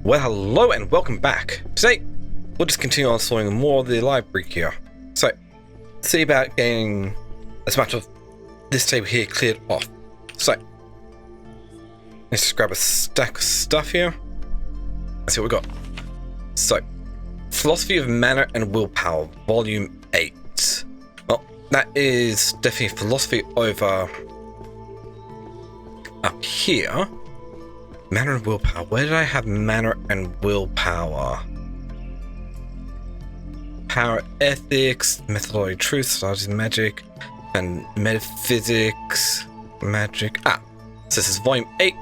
Well, hello and welcome back. Today, we'll just continue on exploring more of the library here. So, see about getting as much of this table here cleared off. So, let's just grab a stack of stuff here. Let's see what we got. So, Philosophy of Mana and Willpower, Volume 8. Well, that is definitely philosophy over up here. Mana and Willpower. Where did I have Mana and Willpower? Power Ethics, Methodology Truth, Society Magic, and Metaphysics, Magic. So this is Volume 8.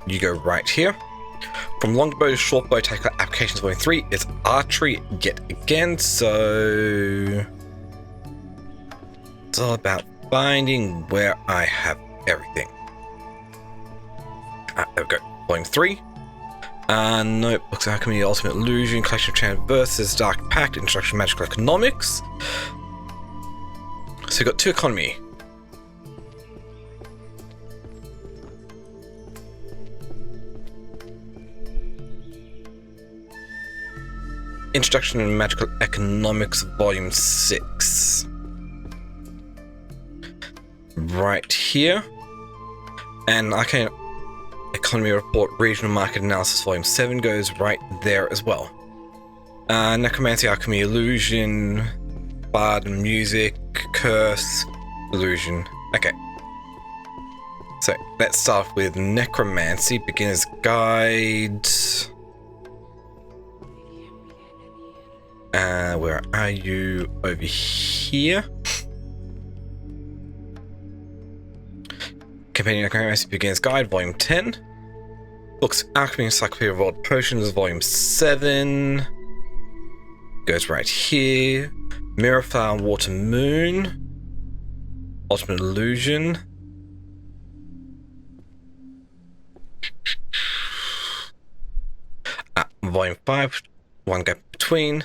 You go right here. From Longbow to Shortbow Tactical Applications Volume 3 is Archery yet again, so it's all about finding where I have everything. There we go. Volume 3. Notebooks, Alchemy, Ultimate Illusion, Collection of Chant versus Dark Pact, Introduction to Magical Economics. So we've got 2 economy. Introduction to Magical Economics, Volume 6. Right here. And I can Economy Report, Regional Market Analysis, Volume 7 goes right there as well. Necromancy, Alchemy, Illusion, Bard, Music, Curse, Illusion. Okay. So, let's start with Necromancy, Beginner's Guide. Where are you? Over here. Companion Necromancy Beginner's Guide, Volume 10. Books Alchemy, Encyclopedia of World Potions, Volume 7. Goes right here. Mirror Flower, Water Moon. Ultimate Illusion. Volume 5. One gap between.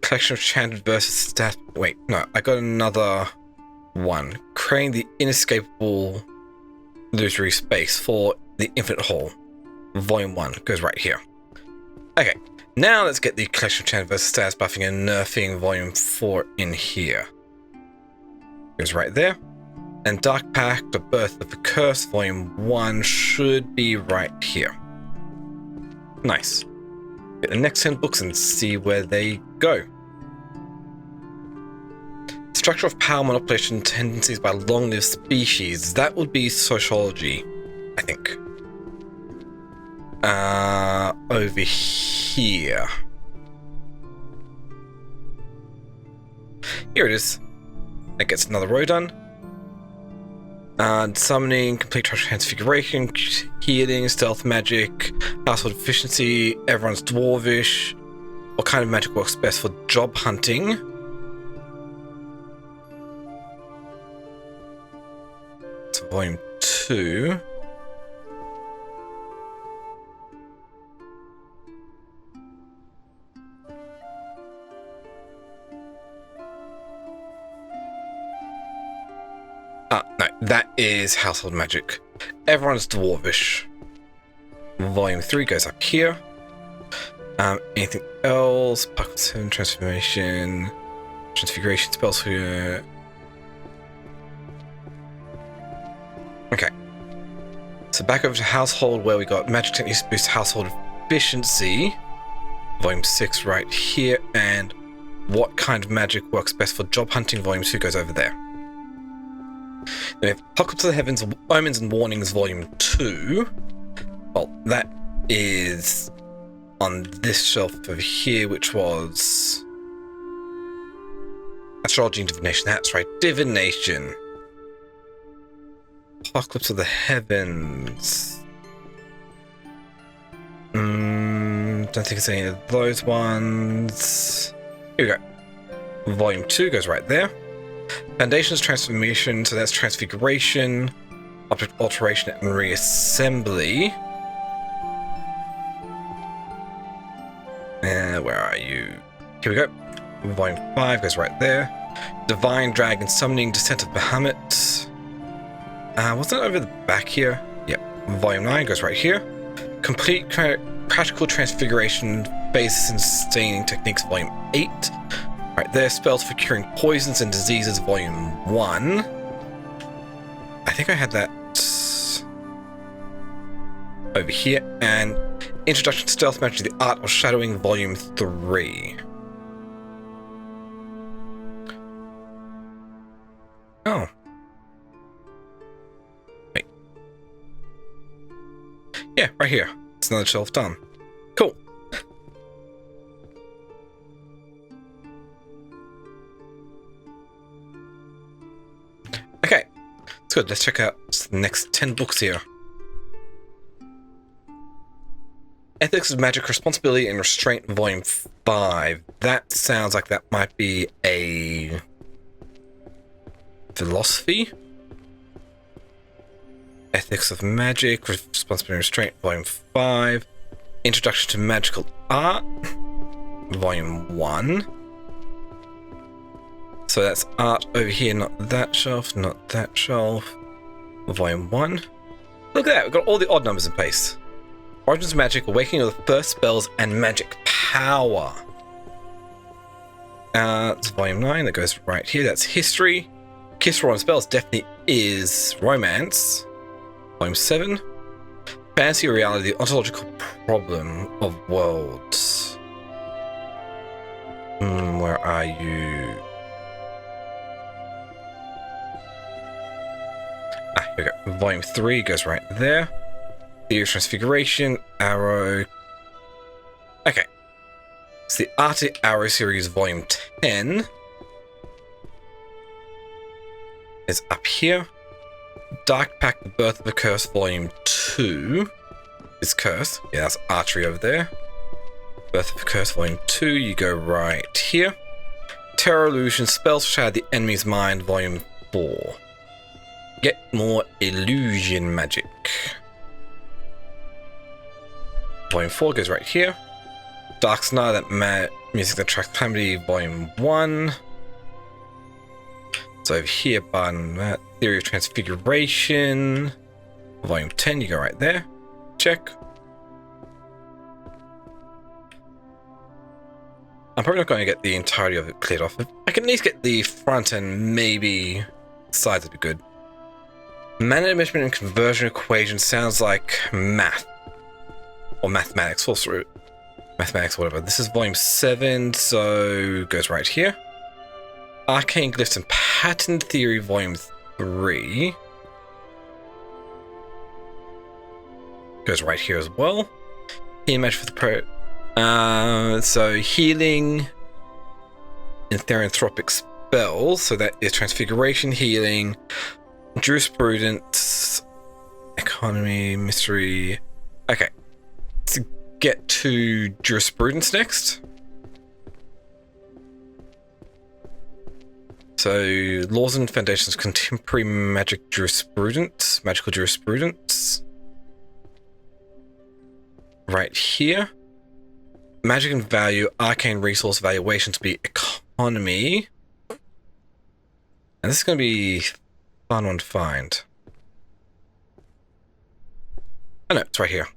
Collection of Chanted versus Stat. Wait, no, I got another one. Creating the Inescapable Illusory Space for the Infinite Hall. Volume 1 goes right here. Okay, now let's get the Collection of Chanted versus Status Buffing and Nerfing Volume 4 in here. Goes right there. And Dark Pact, The Birth of the Curse, Volume 1 should be right here. Nice. Get the next 10 books and see where they go. Structure of power manipulation tendencies by long-lived species. That would be sociology, I think. Over here. Here it is. That gets another row done. Summoning, complete transfiguration, healing, stealth magic, household efficiency, everyone's dwarvish. What kind of magic works best for job hunting? To Volume 2. No, that is household magic. Everyone's dwarvish. Volume 3 goes up here. Anything else? Bucket 7, transformation, transfiguration spells here. Okay. So back over to household where we got magic techniques to boost household efficiency. Volume 6 right here. And what kind of magic works best for job hunting? Volume 2 goes over there. Then we have Apocalypse of the Heavens, Omens and Warnings, Volume 2. Well, that is on this shelf over here, which was Astrology and Divination. That's right, Divination. Apocalypse of the Heavens. Don't think it's any of those ones. Here we go. Volume 2 goes right there. Foundations Transformation, so that's Transfiguration, Object Alteration and Reassembly. Where are you? Here we go. Volume 5 goes right there. Divine Dragon Summoning, Descent of Bahamut. Wasn't it over the back here? Yep. Volume 9 goes right here. Complete Practical Transfiguration Basis and Sustaining Techniques, Volume 8. Right there, Spells for Curing Poisons and Diseases, Volume 1. I think I had that over here. And Introduction to Stealth Magic, The Art of Shadowing, Volume 3. Oh. Wait. Yeah, right here. It's another shelf done. Cool. Okay. It's good. Let's check out the next 10 books here. Ethics of Magic, Responsibility and Restraint, Volume 5. That sounds like that might be a philosophy. Ethics of Magic, Responsibility and Restraint, Volume 5. Introduction to Magical Art, Volume 1. So that's art over here, not that shelf, not that shelf. Volume 1. Look at that, we've got all the odd numbers in place. Origins of Magic, Awakening of the First Spells, and Magic Power. It's Volume 9, that goes right here. That's History. Kiss for One Spells definitely is Romance. Volume 7. Fantasy or Reality, the Ontological Problem of Worlds. Where are you? Here we go. Volume 3 goes right there. Theory of Transfiguration, Arrow. Okay. It's the Arctic Arrow series, Volume 10. Is up here. Dark Pact, The Birth of a Curse, Volume 2. Is Curse. Yeah, that's Archery over there. Birth of a Curse, Volume 2. You go right here. Terror Illusion, Spells Shatter the Enemy's Mind, Volume 4. Get more illusion magic. Volume 4 goes right here. Dark Snar, that music that tracks Calamity, Volume 1. It's over here, button that. Theory of Transfiguration, Volume 10, you go right there. Check. I'm probably not going to get the entirety of it cleared off. I can at least get the front and maybe sides would be good. Mana measurement and conversion equation sounds like math. Or mathematics, false root. Mathematics, whatever. This is Volume 7, so goes right here. Arcane Glyphs and Pattern Theory, Volume 3. Goes right here as well. Healing Magic for the Pro. So healing in Therianthropic spells. So that is Transfiguration, Healing, Jurisprudence, Economy, Mystery. Okay. To get to Jurisprudence next. So, Laws and Foundations, Contemporary Magic Jurisprudence, Magical Jurisprudence. Right here. Magic and Value, Arcane Resource Valuation to be Economy. And this is going to be fun one to find. Oh no, it's right here.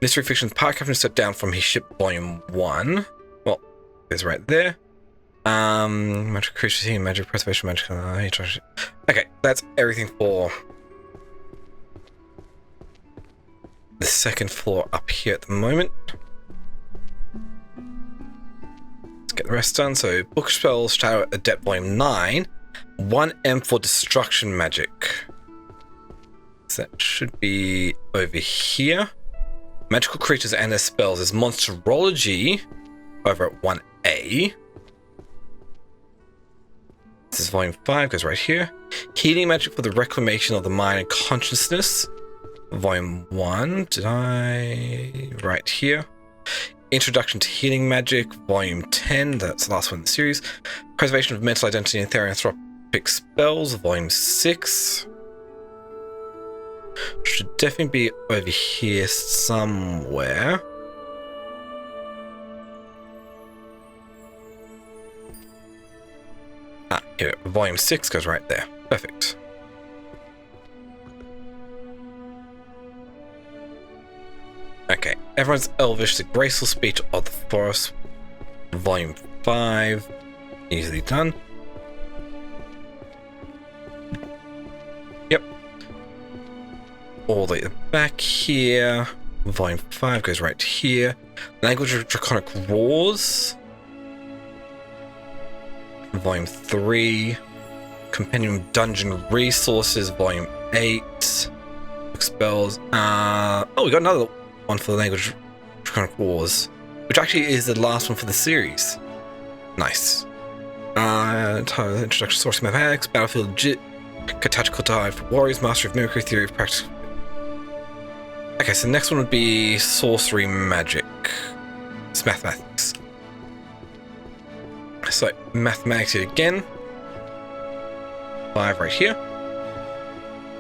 Mystery Fiction, Pirate Captain stepped down from his ship, Volume 1. Well, it's right there. Magic creatures here, magic preservation, magic. Okay, that's everything for the second floor up here at the moment. Let's get the rest done. So, Book Spells, Shadow Adept, Volume 9. 1M for Destruction Magic. So that should be over here. Magical creatures and their spells is Monsterology over at 1A. This is Volume 5, goes right here. Healing Magic for the Reclamation of the Mind and Consciousness. Volume 1. Did I... Right here. Introduction to Healing Magic. Volume 10. That's the last one in the series. Preservation of Mental Identity and Therianthropic Spells. Volume 6. Should definitely be over here somewhere. Ah, here, Volume 6 goes right there. Perfect. Okay, everyone's Elvish, the graceful speech of the forest, volume 5, easily done. Yep. All the way to the back here, volume 5 goes right here. Language of Draconic Wars, volume 3. Compendium Dungeon Resources, volume 8. Spells. Oh, we got another one for the Language of Draconic Wars, which actually is the last one for the series. Nice. Introduction, Source Mathematics, Battlefield Legit, Tactical Dive for Warriors, Mastery of Mimicry, Theory of Practice. Okay, so the next one would be Sorcery Magic. It's Mathematics. So, Mathematics again. 5 right here.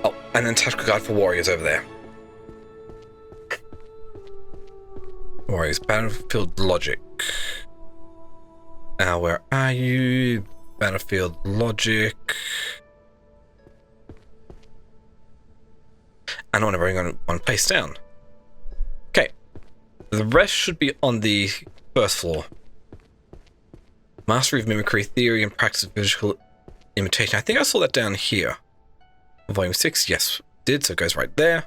Oh, and then Tactical Guide for Warriors over there. Warriors, Battlefield Logic. Now, where are you? Battlefield Logic. And I want to bring on one place down. Okay. The rest should be on the first floor. Mastery of Mimicry, Theory and Practice of Physical Imitation. I think I saw that down here. Volume 6, yes, did, so it goes right there.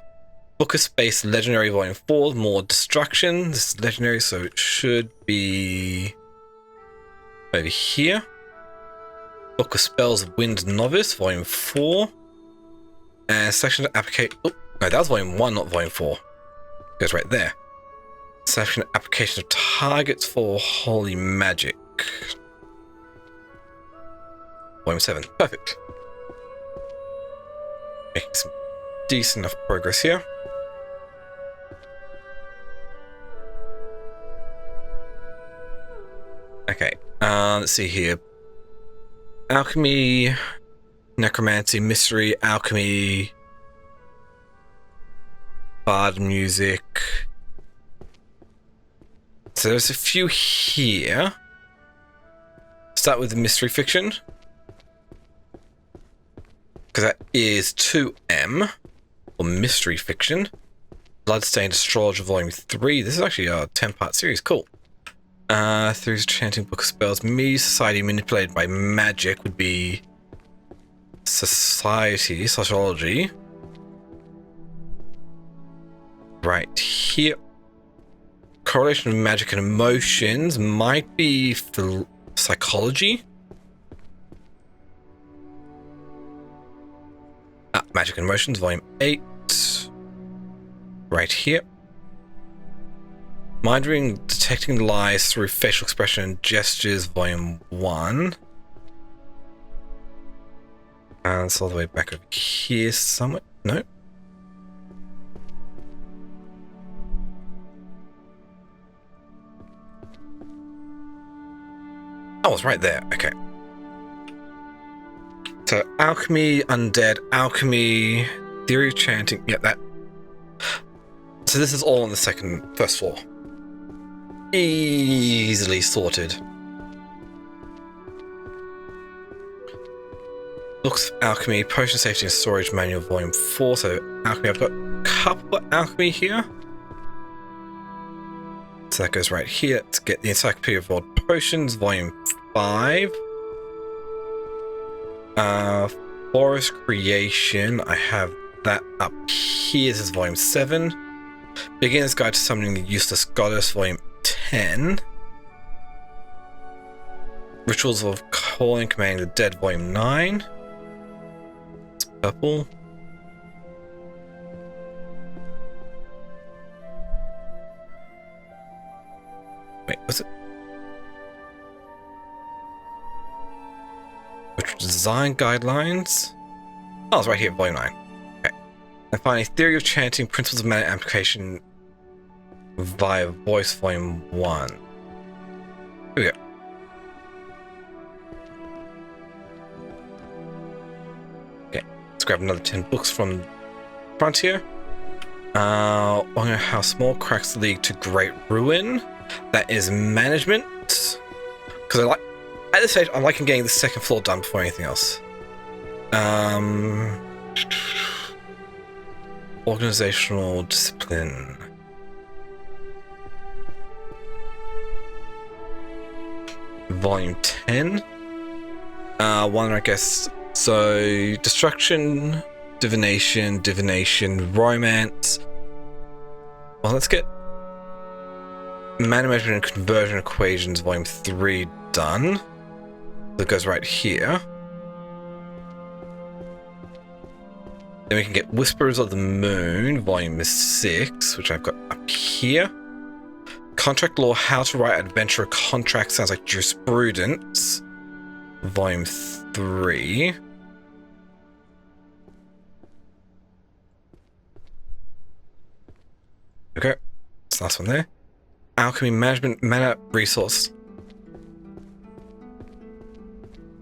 Book of Space, Legendary, Volume 4, more Destruction. This is Legendary, so it should be over here. Book of Spells, Wind Novice, Volume 4. And Section of Application. Oh, no, that was Volume 1, not Volume 4. It goes right there. Section of Application of Targets for Holy Magic. Volume 7. Perfect. Making some decent enough progress here. Okay, let's see here. Alchemy, Necromancy, Mystery, Alchemy, Bard Music. So there's a few here. Start with the Mystery Fiction, because that is 2M, or Mystery Fiction. Bloodstained Astrologer Volume 3. This is actually a 10-part series. Cool. Theories of Chanting, Book of Spells. Me, Society Manipulated by Magic would be Society, Sociology. Right here. Correlation of Magic and Emotions might be Psychology. Magic and Emotions, Volume 8. Right here. Mind Reading, Detecting Lies Through Facial Expression and Gestures, Volume 1. And it's all the way back over here somewhere. No. Oh, it's right there. Okay. So, Alchemy, Undead, Alchemy, Theory of Chanting. Yeah, that. So this is all on the first floor. Easily sorted. Books of Alchemy, Potion Safety and Storage Manual, Volume 4. So, Alchemy, I've got a couple of Alchemy here. So that goes right here to get the Encyclopedia of World Potions, Volume 5. Forest Creation, I have that up here. This is Volume 7. Beginner's Guide to Summoning the Useless Goddess, Volume 10. Rituals of Calling, Commanding the Dead, Volume 9. It's purple. Wait, was it? Which Design Guidelines? Oh, it's right here, Volume 9. Okay. And finally, Theory of Chanting, Principles of Mana Application via Voice, Volume 1. Here we go. Okay, let's grab another 10 books from Frontier. Honor How Small Cracks League to Great Ruin. That is management. Because I like, at this stage, I'm liking getting the second floor done before anything else. Organizational discipline. Volume 10. One, I guess. So, destruction, divination, romance. Well, let's get mana measurement and conversion equations, volume 3 done. That goes right here. Then we can get Whisperers of the Moon, volume 6, which I've got up here. Contract law, how to write adventurer contracts, sounds like jurisprudence, volume 3. Okay, that's the last one there. Alchemy management, mana resource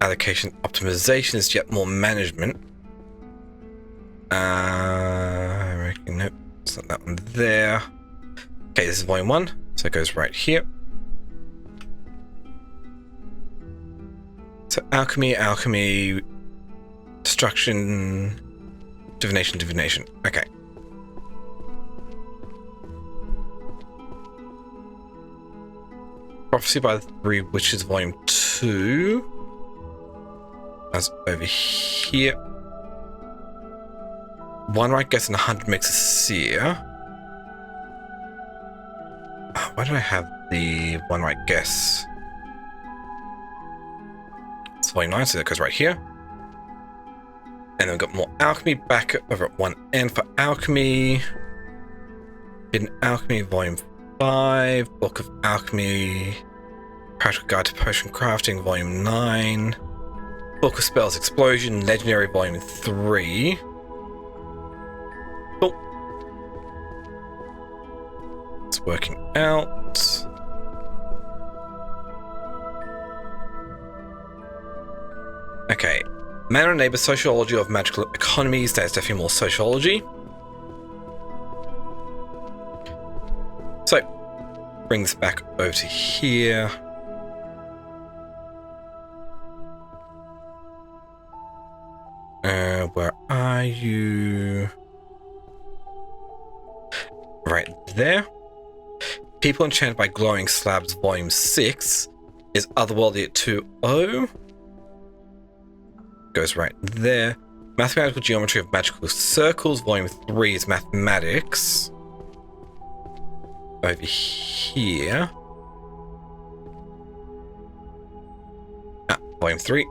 allocation optimization is yet more management. I reckon, nope, it's not that one there. Okay, this is volume 1, so it goes right here. So alchemy, destruction, divination. Okay. Prophecy by the Three Witches, volume 2. That's over here. One right guess and 100 makes a seer. Why did I have the one right guess? It's volume 9, so that goes right here. And then we've got more alchemy back over at one end for alchemy. Hidden Alchemy, volume 5. Book of Alchemy. Practical Guide to Potion Crafting, volume 9. Book of Spells Explosion, Legendary, volume 3. Cool. It's working out. Okay. Mana Neighbor, Sociology of Magical Economies. That's definitely more sociology. So, bring this back over to here. Where are you? Right there. People Enchanted by Glowing Slabs, volume 6 is Otherworldly at 2.0. Goes right there. Mathematical Geometry of Magical Circles, volume 3 is Mathematics. Over here. Volume 3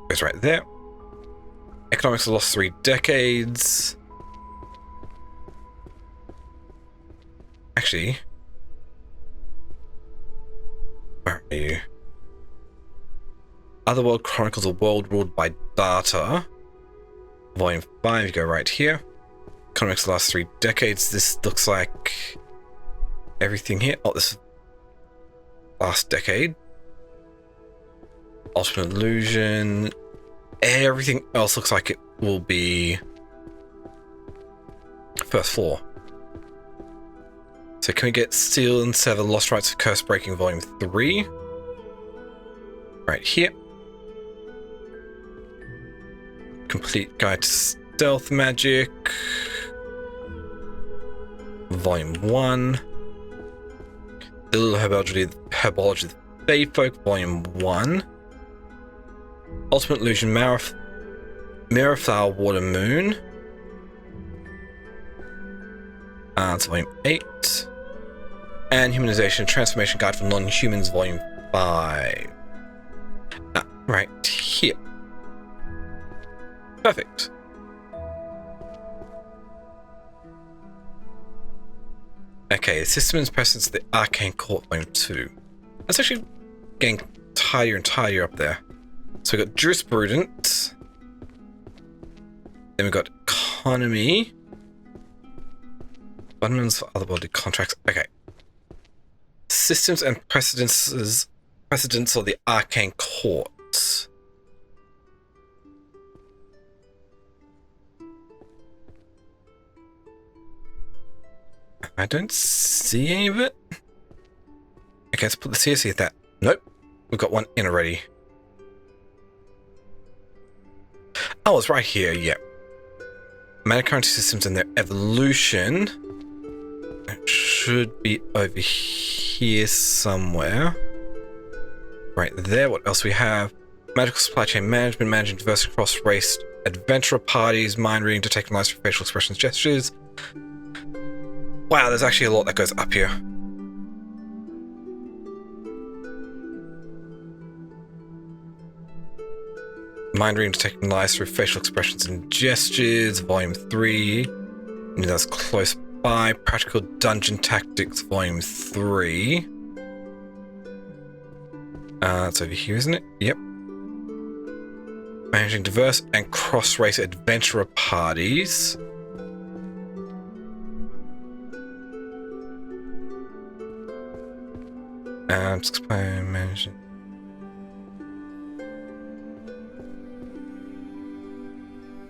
goes right there. Economics of the Lost 3 Decades. Actually, where are you? Otherworld Chronicles, a World Ruled by Data. Volume 5, you go right here. Economics of the Last 3 Decades. This looks like everything here. Oh, this is last decade. Ultimate Illusion. Everything else looks like it will be first floor. So can we get Steel and Sever, Lost Rites of Curse Breaking, volume 3? Right here. Complete Guide to Stealth Magic. Volume 1. The Little Herbology of the Fae Folk, volume 1. Ultimate Illusion, Mirror Flower, Water Moon. It's volume 8. And Humanization, Transformation Guide for Non-Humans, volume 5. Right here. Perfect. Okay, System's Precedence of the Arcane Court, volume 2. That's actually getting tidier and tidier up there. So we've got Jurisprudence. Then we've got Economy. Abundance for Otherworldly Contracts. Okay. Systems and Precedence of the Arcane Court. I don't see any of it. Okay, let's put the CSC at that. Nope. We've got one in already. Oh, it's right here, yeah. Mana currency systems and their evolution. It should be over here somewhere. right there. What else we have? Magical supply chain management, managing diverse cross-race adventurer parties, mind reading, detecting lies for facial expressions, gestures. Wow, there's actually a lot that goes up here. Mind reading, detecting lies through facial expressions and gestures, volume 3. And that's close by. Practical dungeon tactics, volume 3. That's over here, isn't it? Yep. Managing diverse and cross-race adventurer parties. Managing.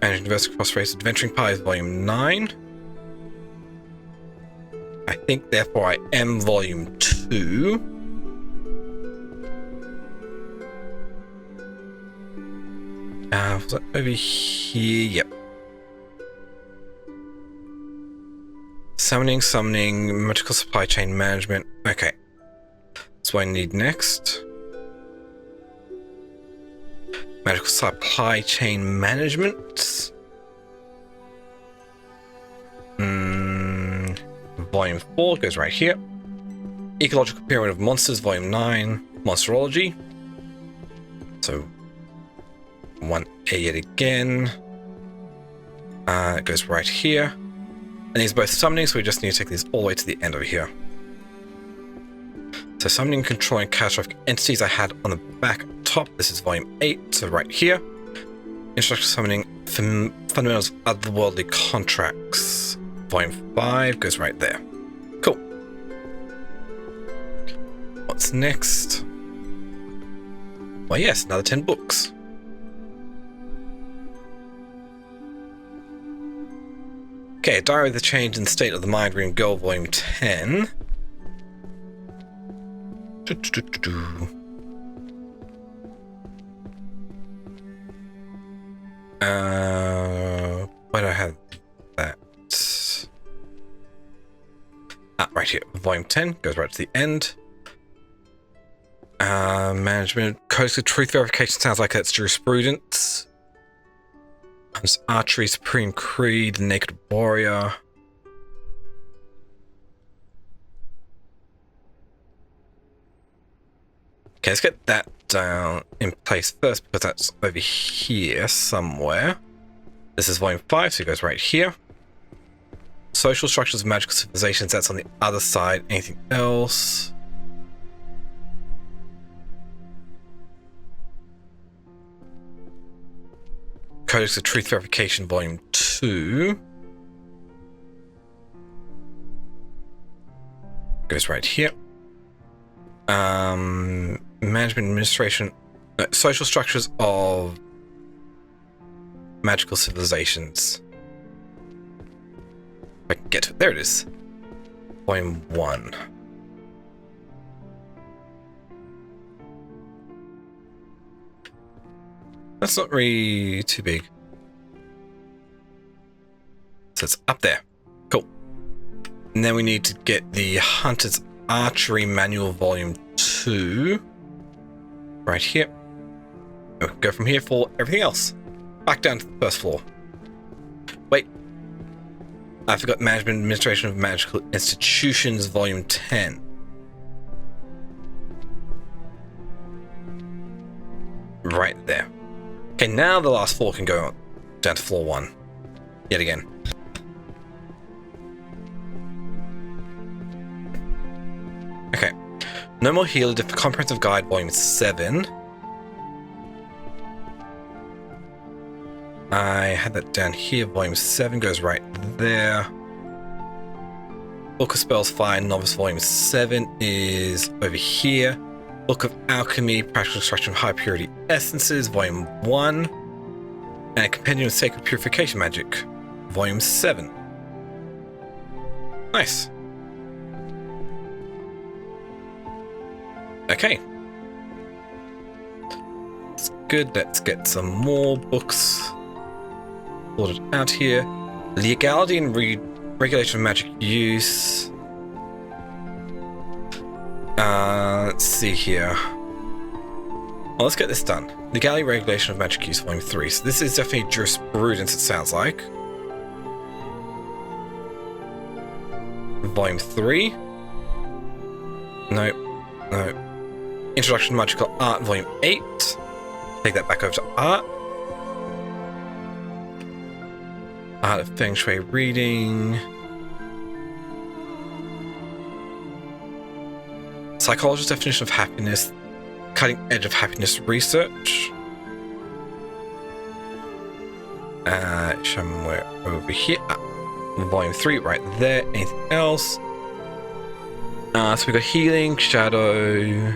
Managing diverse cross-race adventuring parties, volume 9. I think, therefore, I am volume 2. Was that over here? Yep. Summoning, magical supply chain management. Okay. That's what I need next. Magical supply chain management. Volume 4 goes right here. Ecological Pyramid of Monsters, Volume 9. Monsterology. So 1A yet again. It goes right here. And these are both summoning, so we just need to take these all the way to the end over here. So summoning, controlling catastrophic entities I had on the back top. This is volume 8, so right here. Instruction summoning fundamentals of otherworldly contracts. Volume 5 goes right there. Cool. What's next? Well, yes, another 10 books. Okay, Diary of the Change and State of the Mind Reading Girl, Volume 10. Why do I have that? Right here. Volume 10 goes right to the end. Management. Codes of Truth Verification sounds like that's jurisprudence. Archery, Supreme Creed, Naked Warrior. Okay, let's get that down in place first because that's over here somewhere. This is volume 5, so it goes right here. Social structures of magical civilizations, that's on the other side. Anything else? Codex of Truth Verification, Volume 2. Goes right here. Management Administration. Social structures of magical civilizations. If I can get to it. There it is. Volume 1. That's not really too big. So it's up there. Cool. And then we need to get the Hunter's Archery Manual Volume 2. Right here. We can go from here for everything else. Back down to the first floor. Wait. I forgot Management Administration of Magical Institutions Volume 10. Right there. Okay, now the last floor can go down to floor 1. Yet again. Okay. No More Healer, the Comprehensive Guide, Volume 7. I had that down here. Volume 7 goes right there. Book of Spells, Fire, Novice, Volume 7 is over here. Book of Alchemy, Practical Extraction of High Purity Essences, Volume 1. And a Compendium of Sacred Purification Magic, Volume 7. Nice. Okay. That's good. Let's get some more books sorted out here. Legality and regulation of magic use. Let's see here. Well, let's get this done. Legality Regulation of Magic Use, Volume 3. So this is definitely jurisprudence, it sounds like. Volume 3. No. Introduction to Magical Art, Volume 8. Take that back over to Art. Art of Feng Shui Reading. Psychologist's definition of happiness. Cutting edge of happiness research. Somewhere over here. Volume 3, right there. Anything else? So we got healing, shadow,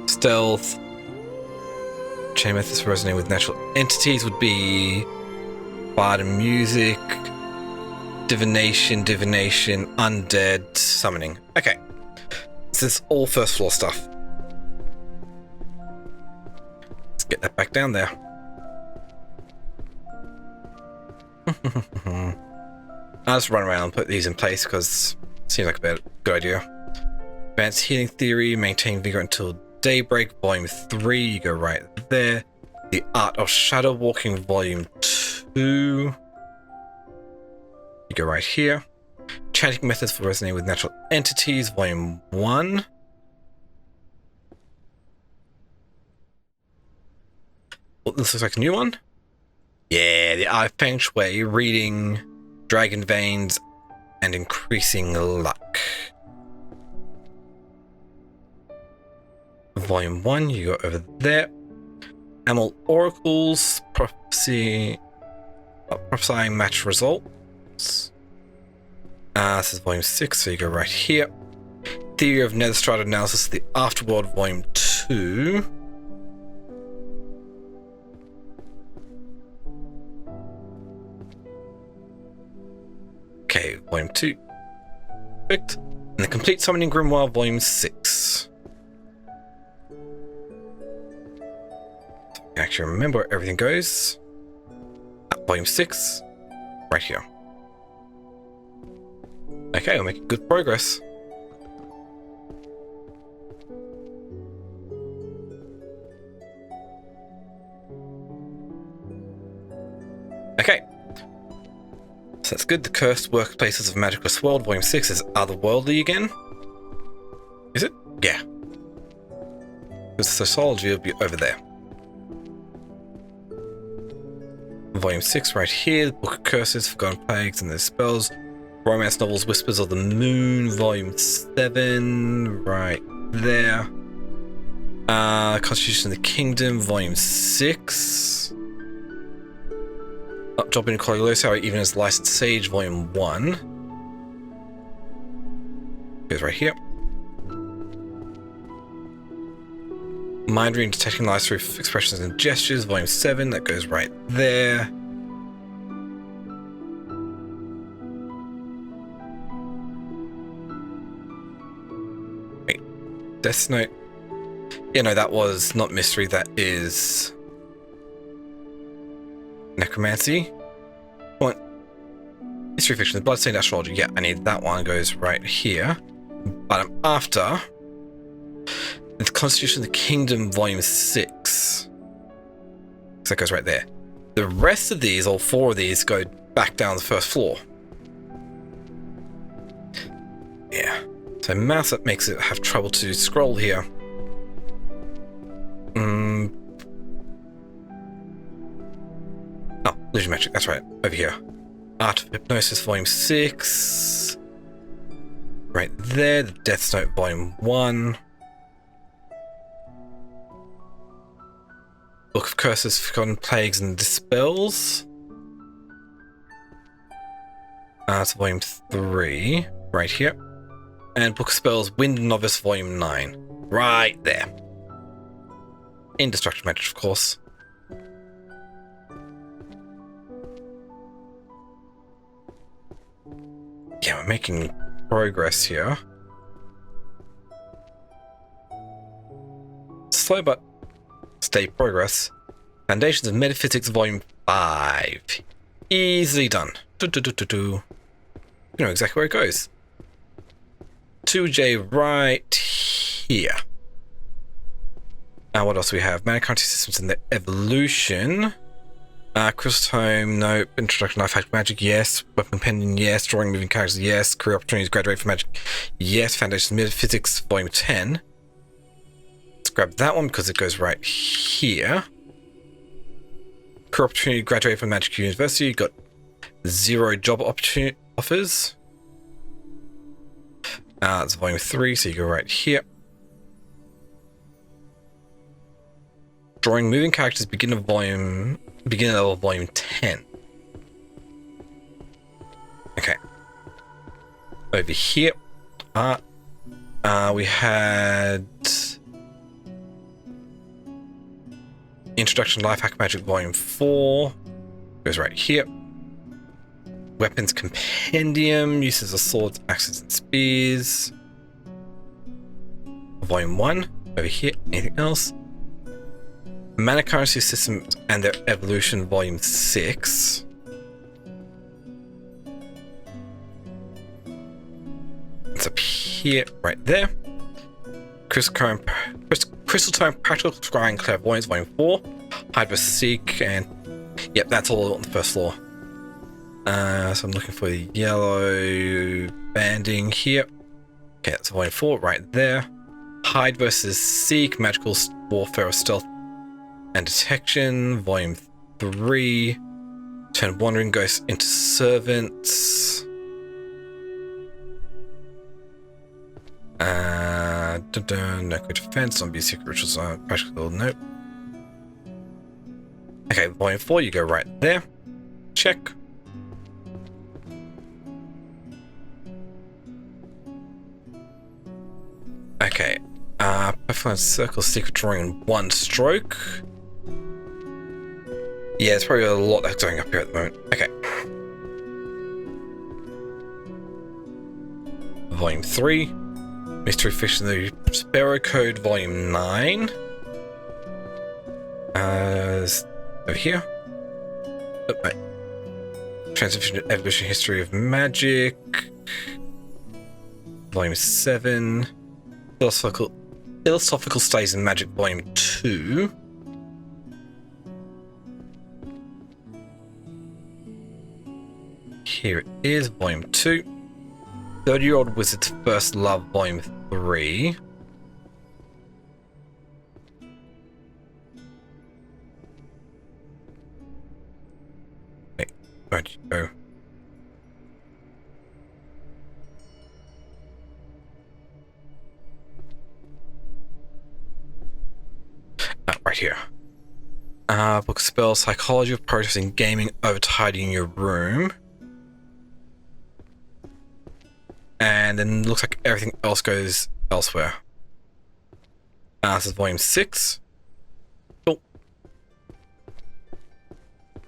stealth. Chain methods for resonating with natural entities would be bard and music, divination, undead, summoning. Okay. So this is all first floor stuff. Let's get that back down there. I'll just run around and put these in place because it seems like a good idea. Advanced Healing Theory, Maintain Vigor Until Daybreak, Volume 3, you go right there. The Art of Shadow Walking, Volume 2, you go right here. Chanting Methods for Resonating with Natural Entities, Volume 1. Oh, this looks like a new one. Yeah, the Art of Feng Shui, Reading, Dragon Veins, and Increasing Luck. Volume 1, you go over there. Animal Oracles, Prophesying Match Results. This is Volume 6, so you go right here. Theory of Netherstrata Analysis of the Afterworld, Volume 2. Okay, Volume 2. Perfect. And the Complete Summoning Grimoire, Volume 6. Actually remember where everything goes. Volume 6, right here. Okay, we're making good progress. Okay. So that's good. The Cursed Workplaces of Magicless World, Volume 6 is Otherworldly again. Is it? Yeah. The Sociology will be over there. Volume 6 right here, the Book of Curses, Forgotten Plagues and Their Spells, Romance Novels, Whispers of the Moon, Volume 7, right there. Constitution of the Kingdom, Volume 6. Job in Colossario, even as Licensed Sage, Volume 1. Goes right here. Mind Reading, Detecting Lies Through Expressions and Gestures, Volume 7, that goes right there. Wait, Death Note. Yeah, no, that was not Mystery, that is Necromancy. What? Mystery Fiction, Bloodstained Astrology. Yeah, I need that one, goes right here. But I'm after the Constitution of the Kingdom, Volume 6. So that goes right there. The rest of these, all 4 of these, go back down the first floor. Yeah. So mouse up makes it have trouble to scroll here. Oh, Illusion Magic, that's right. Over here. Art of Hypnosis, Volume 6. Right there. The Death Note, Volume 1. Book of Curses, Forgotten Plagues and Dispels. That's Volume 3, right here. And Book of Spells, Wind Novice, Volume 9. Right there. Indestructible Magic, of course. Yeah, we're making progress here. Slow but steady progress. Foundations of Metaphysics, Volume 5. Easily done. You know exactly where it goes. 2J right here. What else do we have? Mana currency systems and their evolution. Crystal Tome, nope. Introduction to Life Hack Magic, yes. Weapon Companion, yes. Drawing Moving Characters, yes. Career Opportunities, Graduate from Magic, yes. Foundations of Metaphysics, Volume 10. Let's grab that one because it goes right here. Career Opportunity, Graduate from Magic University, got 0 job opportunity offers. It's Volume 3, so you go right here. Drawing Moving Characters, beginning level Volume 10. Okay. Over here, we had Introduction to Life Hack Magic Volume 4. Goes right here. Weapons Compendium, uses of swords, axes, and spears. Volume 1, over here. Anything else? Mana Currency Systems and their Evolution, Volume 6. It's up here, right there. Crystal Tome Practical Scrying Clairvoyance, Volume 4. Hydra Seek, and yep, that's all on the first floor. So I'm looking for the yellow banding here. Okay, that's Volume 4 right there. Hide versus Seek, Magical Warfare of Stealth and Detection, Volume 3. Turn Wandering Ghosts into Servants. No good defense, zombie secret rituals are practical, nope. Okay, Volume 4, you go right there. Check. Okay, Perfect Circle Secret Drawing in 1 stroke. Yeah, there's probably a lot that's going up here at the moment. Okay. Volume 3. Mystery Fiction, the Sparrow Code, Volume 9. Over here. Oh, right. Transition to Evolution History of Magic. Volume 7. Philosophical Studies in Magic, Volume 2. Here it is, Volume 2. 30-Year-Old Wizard's First Love, Volume 3. Wait, where'd you go? Right here. Book Spell, Psychology of Processing Gaming, Over Tidying Your Room. And then looks like everything else goes elsewhere. This is Volume 6. Oh.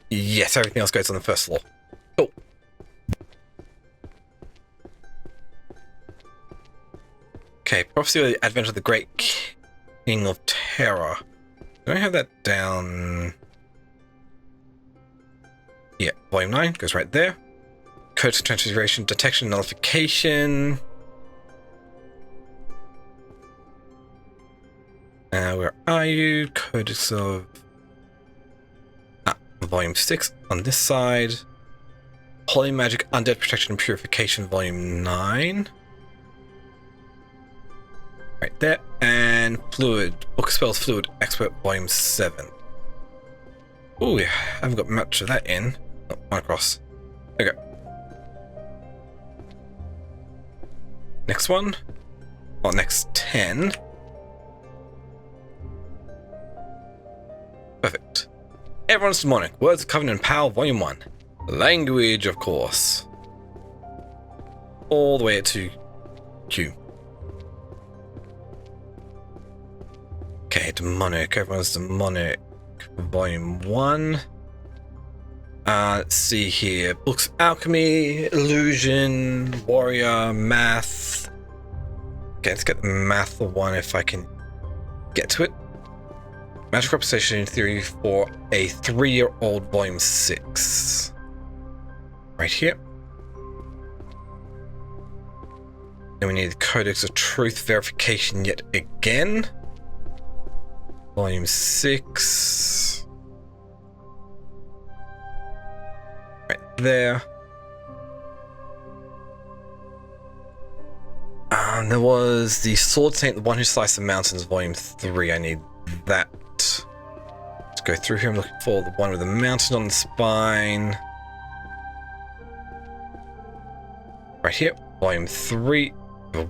Yes, everything else goes on the first floor. Oh. Okay, Prophecy of the Advent of the Great King of Terror. Do I have that down? Yeah, Volume 9 goes right there. Codes of Transfiguration, Detection, Nullification. Where are you? Codex of... Volume 6 on this side. Holy Magic, Undead Protection and Purification, Volume 9. Right there. And Fluid, Book of Spells Fluid Expert, Volume 7. Ooh, I haven't got much of that in. Oh, one across. Okay. Next one. Well, next 10. Perfect. Everyone's Demonic. Words of Covenant and Power, Volume 1. Language, of course. All the way to Q. Okay, Demonic. Everyone's Demonic. Volume 1. Let's see here. Books, Alchemy, Illusion, Warrior, Math. Okay, let's get the Math one if I can get to it. Magic Representation Theory for a 3-year-old, Volume 6. Right here. Then we need the Codex of Truth Verification yet again. Volume 6. Right there. There was the Sword Saint, the one who sliced the mountains, Volume 3. I need that. Let's go through here. I'm looking for the one with the mountain on the spine. Right here, Volume 3.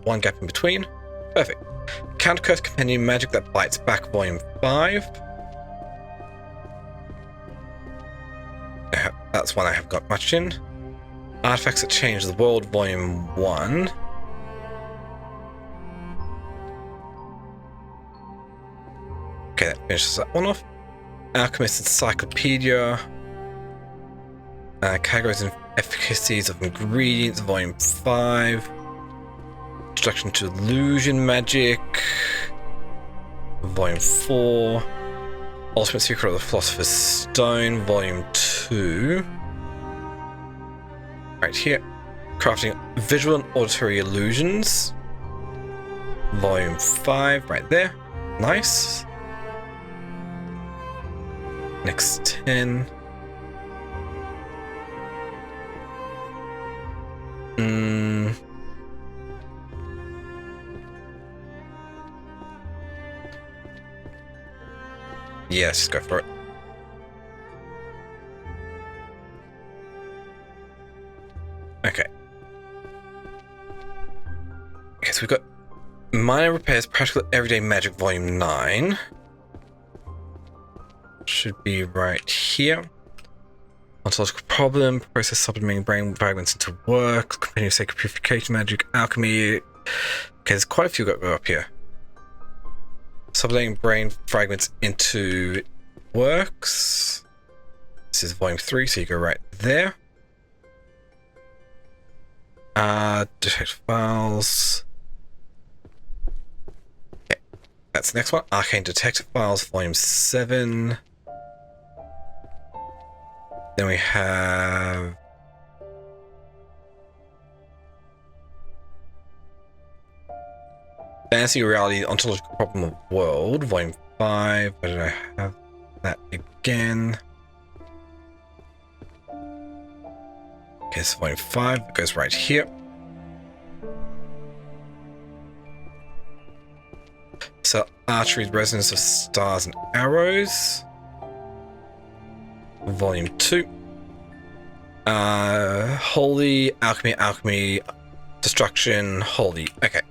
One gap in between. Perfect. Counter Curse Compendium Magic that bites back, Volume 5. That's one I have got much in. Artifacts that change the world, Volume 1. Okay, that finishes that one off. Alchemist Encyclopedia. Categories and efficacies of ingredients, Volume 5. Introduction to Illusion Magic. Volume 4. Ultimate Secret of the Philosopher's Stone, Volume 2. Right here. Crafting Visual and Auditory Illusions. Volume 5, right there. Nice. Next 10. Yeah, let's just go for it. Okay. Okay, so we've got Minor Repairs, Practical Everyday Magic, Volume 9. Should be right here. Ontological Problem, Process Sublimating Brain Fragments into Work, Compendium of Sacred Purification Magic, Alchemy. Okay, there's quite a few got to go up here. Sublimating Brain Fragments into Works. This is Volume 3, so you go right there. Detect Files. Okay, that's the next one. Arcane Detective Files, Volume 7. Then we have Fantasy Reality, Ontological Problem of World, Volume 5. Where did I have that again? Okay, so Volume 5, it goes right here. So Archery, Resonance of Stars and Arrows. Volume 2. Holy, Alchemy, Destruction, Holy. Okay.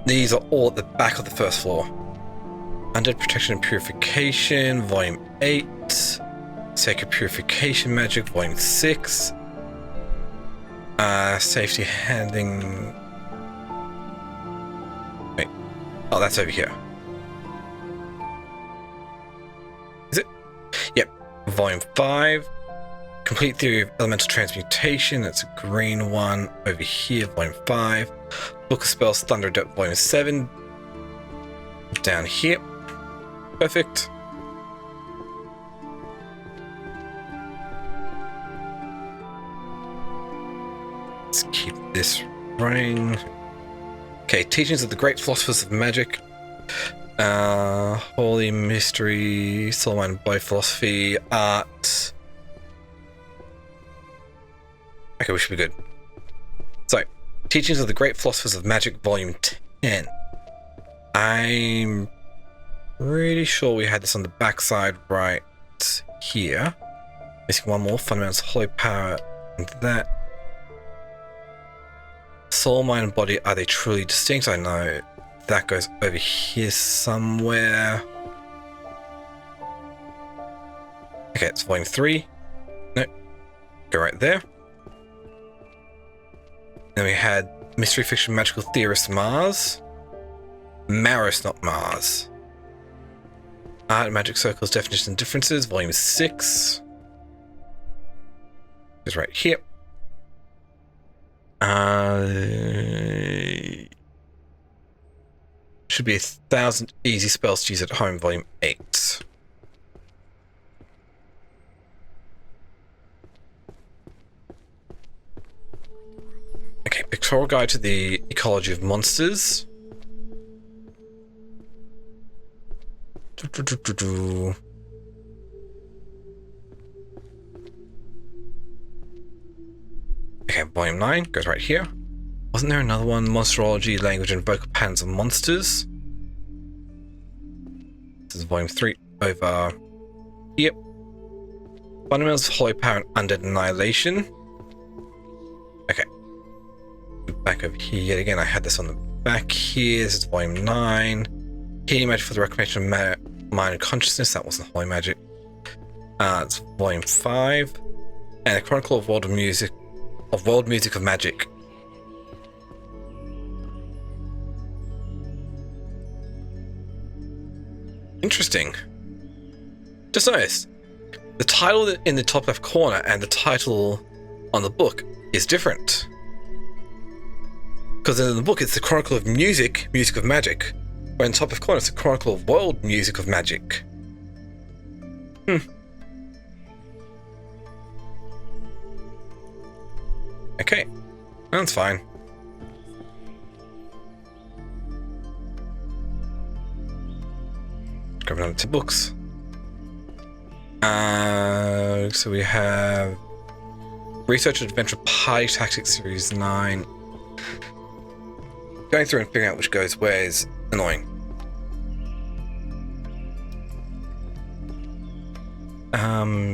These are all at the back of the first floor. Undead Protection and Purification, Volume 8. Sacred Purification Magic, Volume 6. Safety Handling. Wait. Oh, that's over here. Is it? Yep. Volume 5. Complete Theory of Elemental Transmutation. That's a green one. Over here, Volume 5. Book of Spells, Thunder Depth, Volume 7. Down here. Perfect. Let's keep this running. Okay, Teachings of the Great Philosophers of Magic. Holy Mystery, Soul Mind Body Philosophy, Art. Okay, we should be good. So, Teachings of the Great Philosophers of Magic, Volume 10. I'm pretty sure we had this on the backside right here. Missing one more. Fundamentals, Holy Power, and that. Soul, Mind, and Body, are they truly distinct? I know that goes over here somewhere. Okay, it's Volume 3. No, go right there. Then we had Mystery Fiction Magical Theorist Mars. Maris, not Mars. Art and Magic Circles, Definitions and Differences, Volume 6. Is right here. Should be 1,000 easy spells to use at home, Volume 8. Okay, Pictorial Guide to the Ecology of Monsters. Okay, volume 9 goes right here. Wasn't there another one? Monsterology, Language and Vocal Patterns of Monsters. This is volume 3 over here. Fundamentals of Hollow Power and Undead Annihilation. Okay. Back over here yet again. I had this on the back here. This is volume 9. Healing Magic for the Reclamation of Mind and Consciousness. That wasn't Holy Magic. It's volume 5. And a Chronicle of World Music of Magic. Interesting. Just noticed the title in the top left corner and the title on the book is different. Because in the book it's the Chronicle of Music of Magic, where in the top left corner it's the Chronicle of World Music of Magic. Okay, that's fine. Grab another 2 books. So we have Research Adventure Party Tactics Series 9. Going through and figuring out which goes where is annoying.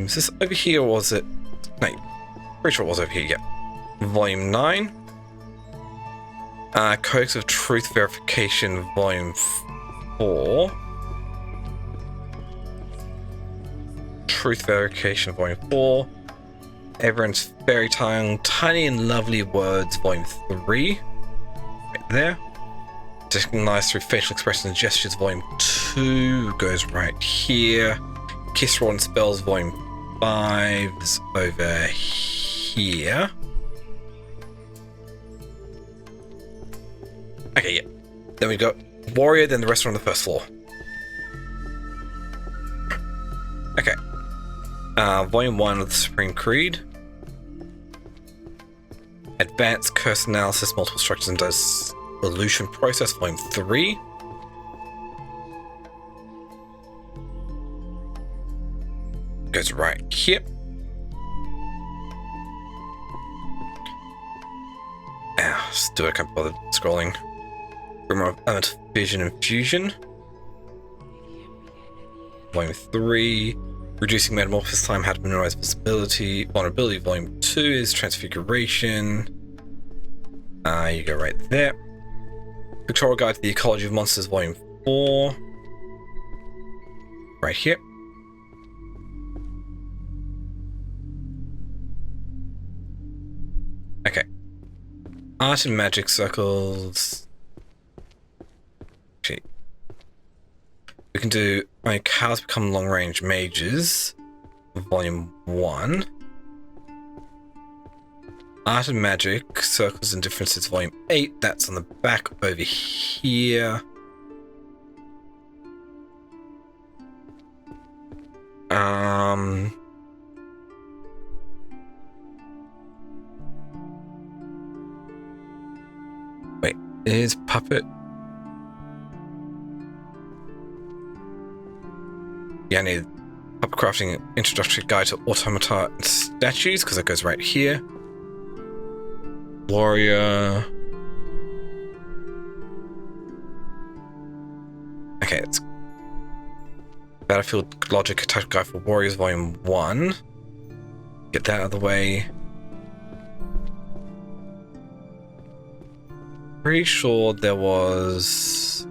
Is this over here or was it? No, pretty sure it was over here, yeah. Volume 9. Codex of Truth Verification, Volume 4. Truth Verification, Volume 4. Everyone's Fairy Tale, Tiny and Lovely Words, Volume 3. Right there. Recognized through facial expressions and gestures, Volume 2 goes right here. Kiss Raw and Spells, Volume 5's over here. Okay, yeah. Then we got Warrior, then the rest are on the first floor. Okay. Volume 1 of the Supreme Creed. Advanced Curse Analysis, Multiple Structures and Dissolution Process, Volume 3. Goes right here. Still I can't bother scrolling. Grimoire of Element Vision and Fusion. Volume 3. Reducing Metamorphosis Time, How to Minimize Vulnerability. Volume 2 is Transfiguration. You go right there. Pictorial Guide to the Ecology of Monsters, Volume 4. Right here. Okay. Art and Magic Circles. Actually, we can do My Cows Become Long Range Mages, Volume 1. Art and Magic Circles and Differences, Volume 8. That's on the back over here. Wait, is Puppet? Yeah, I need Puppet Crafting Introductory Guide to Automata and Statues, because it goes right here. Warrior. Okay, it's Battlefield Logic Tactical Guide for Warriors, Volume 1. Get that out of the way. Pretty sure there was...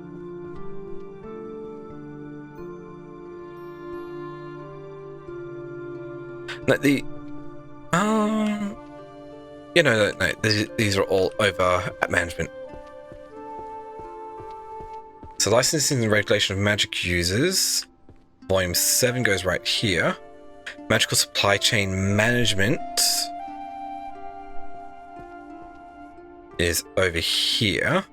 No, the... Yeah, no, these are all over at management. So licensing and regulation of magic users. Volume 7 goes right here. Magical supply chain management is over here.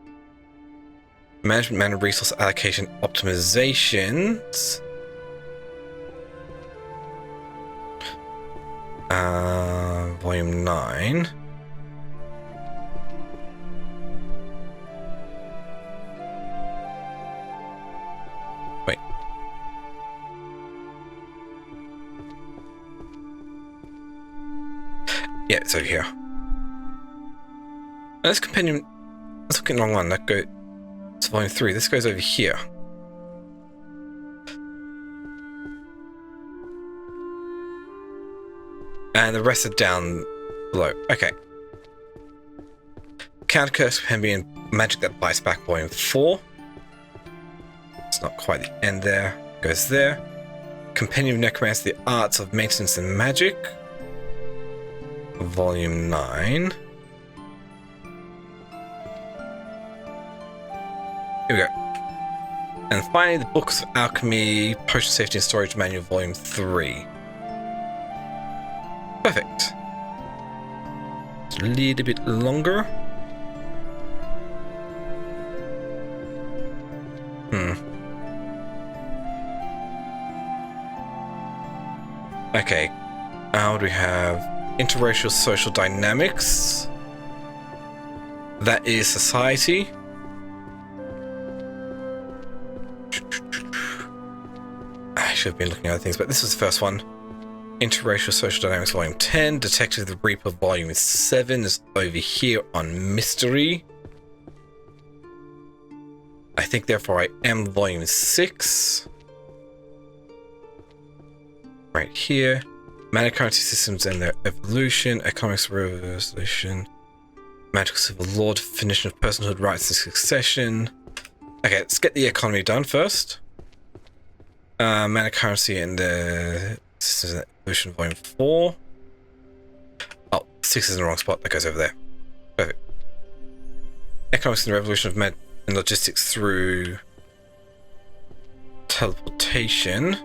Management mana resource allocation optimizations. Volume 9. it's over here. And this compendium, let's look at the wrong one. That goes, it's volume 3. This goes over here. And the rest are down below. Okay. Counter Curse Compendium, Magic That Bites Back, volume 4. It's not quite the end there. Goes there. Compendium of Necromancy, The Arts of Maintenance and Magic, volume 9. Here we go. And finally, the Books of Alchemy, Potion Safety and Storage Manual, volume 3. Perfect. It's a little bit longer. Okay. What do we have? Interracial Social Dynamics. That is Society. I should have been looking at other things, but this was the first one. Interracial Social Dynamics, Volume 10. Detective the Reaper, Volume 7 is over here on Mystery. I think, therefore, I am Volume 6. Right here. Mana Currency Systems and their Evolution. Economics Resolution. Magical Civil Law. Definition of Personhood, Rights and Succession. Okay, let's get the economy done first. Mana Currency and the Systems and Evolution, Volume 4. Oh, 6 is in the wrong spot. That goes over there. Perfect. Economics and the Revolution of Med and Logistics through Teleportation.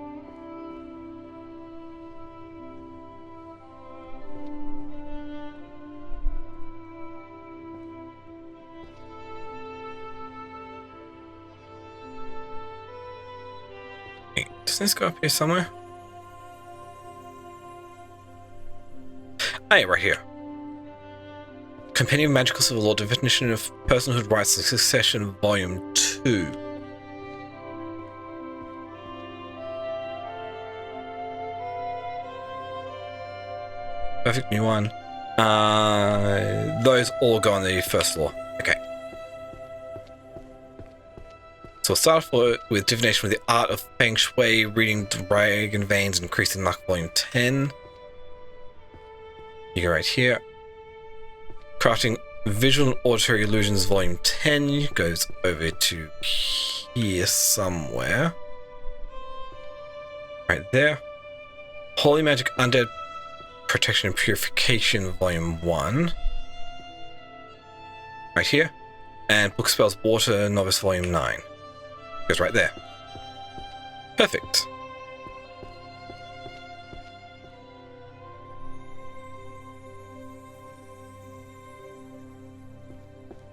Wait, does this go up here somewhere? Hey, right here. Compendium of Magical Civil Law, Definition of Personhood, Rights and Succession, Volume 2. Perfect, new one. Those all go on the first law. Okay. So we'll start off with Divination with the Art of Feng Shui, Reading Dragon Veins, Increasing Luck, Volume 10. You go right here. Crafting Visual and Auditory Illusions, Volume 10 goes over to here somewhere. Right there. Holy Magic Undead Protection and Purification, Volume 1. Right here. And Book Spells Water Novice, Volume 9. Goes right there. Perfect.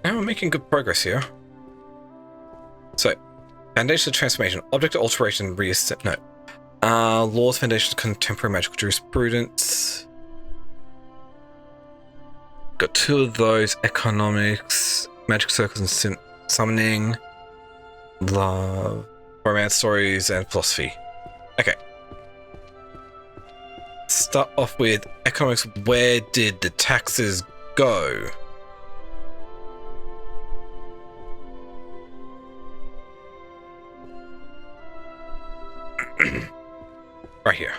Now we're making good progress here. So, Foundation of Transformation, Object Alteration, Reset. No. Laws, Foundation of Contemporary Magical Jurisprudence. Got 2 of those. Economics, Magic Circles and Summoning, Love, Romance Stories, and Philosophy. Okay. Start off with Economics. Where did the taxes go? Right here.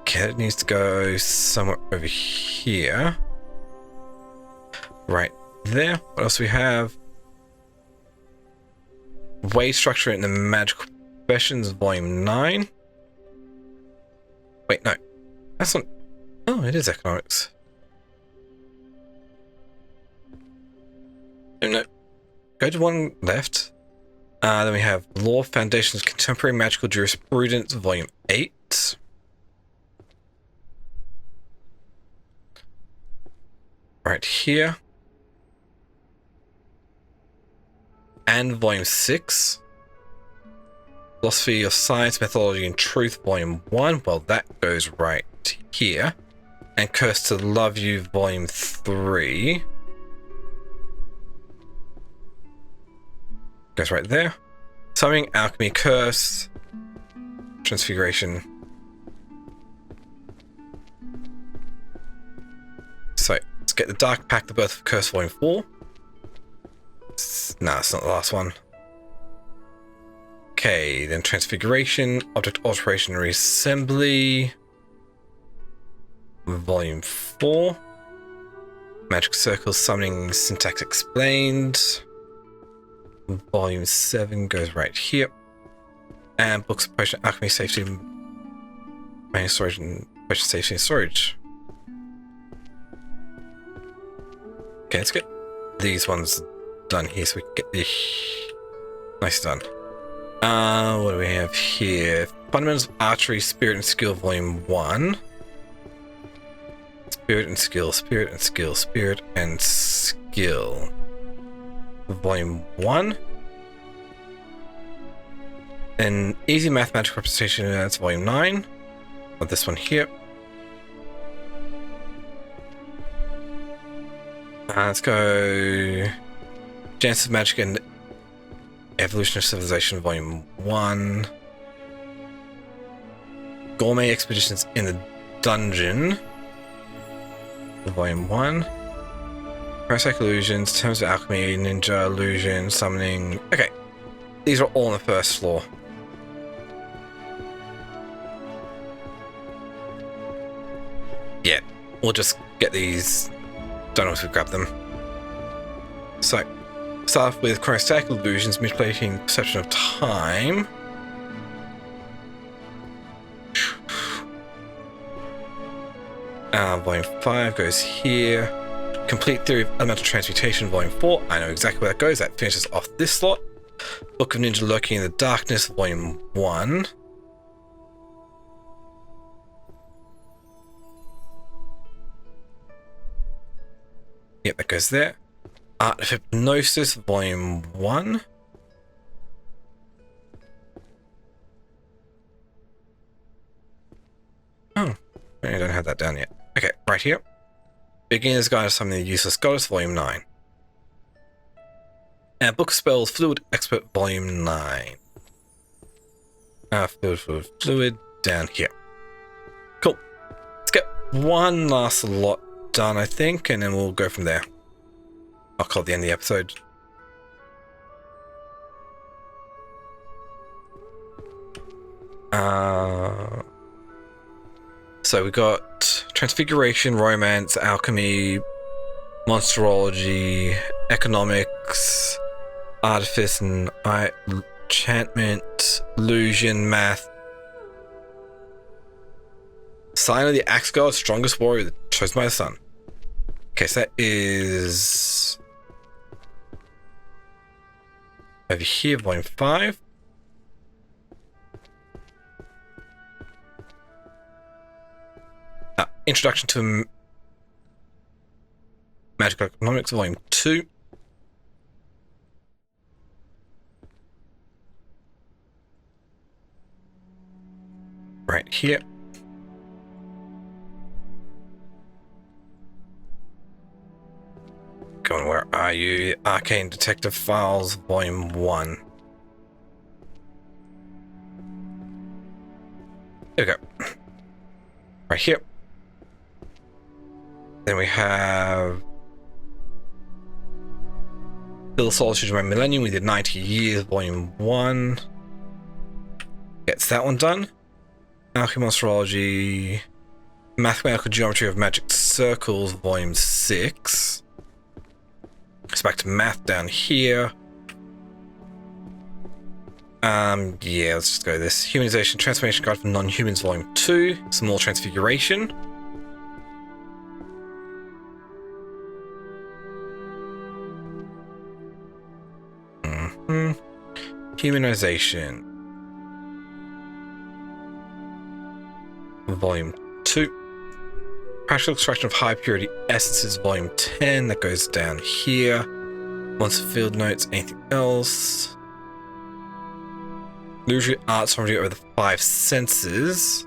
Okay, it needs to go somewhere over here. Right there. What else do we have? Wage Structure in the Magical Professions, Volume 9. Wait, no. That's not... Oh, it is Economics. No. Go to one left. Then we have Law, Foundations, Contemporary Magical Jurisprudence, Volume 8. Right here. And Volume 6. Philosophy of Science, Methodology and Truth, Volume 1. Well, that goes right here. And Curse to Love You, Volume 3. Goes right there. Summoning, Alchemy, Curse, Transfiguration. Let's get the Dark Pact, the Birth of Curse, Volume 4. Nah, it's not the last one. Okay, then Transfiguration, Object Alteration and Reassembly. Volume 4. Magic Circles, Summoning, Syntax Explained. Volume 7 goes right here. And Books of Potion, Alchemy, Safety, Manual Storage, and Potion Safety and Storage. Okay, let's get these ones done here so we can get this nice done. What do we have here? Fundamentals of Archery, Spirit and Skill, Volume 1. Spirit and Skill, Spirit and Skill, Spirit and Skill. Volume 1. Then Easy Mathematical Representation, that's Volume 9. Or this one here. Let's go Genesis of Magic and Evolution of Civilization, Volume 1. Gourmet Expeditions in the Dungeon, Volume 1. Parasite Illusions, Terms of Alchemy, Ninja Illusion, Summoning. Okay, these are all on the first floor. Yeah, we'll just get these done once we grab them. So, start off with Chronostatic Illusions, Manipulating Perception of Time. Volume 5 goes here. Complete Theory of Elemental Transmutation, Volume 4. I know exactly where that goes. That finishes off this slot. Book of Ninja Lurking in the Darkness, Volume 1. Yep, that goes there. Art of Hypnosis, Volume 1. Oh, I don't have that down yet. Okay, right here. Beginner's Guide to Summoning the Useless Goddess, Volume 9. And Book of Spells, Fluid Expert, Volume 9. Fluid, down here. Cool. Let's get one last lot done, I think, and then we'll go from there. I'll call it the end of the episode. So we got Transfiguration, Romance, Alchemy, Monsterology, Economics, Artifice, and Enchantment, Illusion, Math. Sign of the Axe God, Strongest Warrior, chosen by the Sun. Okay, so that is over here, Volume 5. Introduction to Magical Economics, Volume 2. Right here. Going, where are you? Arcane Detective Files, Volume 1. There we go. Right here. Then we have Bill Solitude by Millennium. We did 90 Years, Volume 1. Gets that one done. Alchemy, Monsterology, Mathematical Geometry of Magic Circles, Volume 6. It's back to math down here. Yeah, let's just go with this. Humanization, Transformation Guide for Non-Humans, Volume 2. Some more Transfiguration. Humanization. Volume 2. Practical Extraction of High Purity Essences, Volume 10. That goes down here. Monster Field Notes, anything else? Illusory Art Summary over the 5 senses.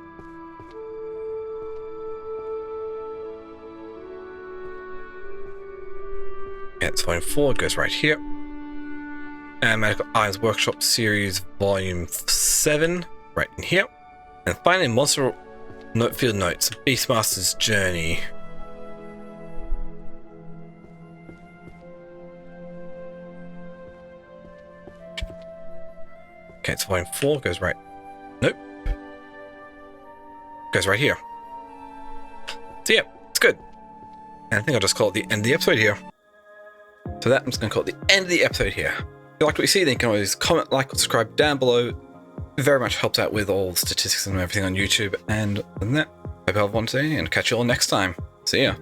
Yeah, it's Volume 4. It goes right here. And Magical Eyes Workshop Series, Volume 7. Right in here. And finally, Monster Field Notes, Beastmaster's Journey. Okay, it's volume 4, goes right. Nope. Goes right here. So yeah, it's good. And I think I'll just call it the end of the episode here. So that, I'm just going to call it the end of the episode here. If you liked what you see, then you can always comment, like, or subscribe down below. It very much helps out with all the statistics and everything on YouTube. And other than that, hope you have one today, and catch you all next time. See ya.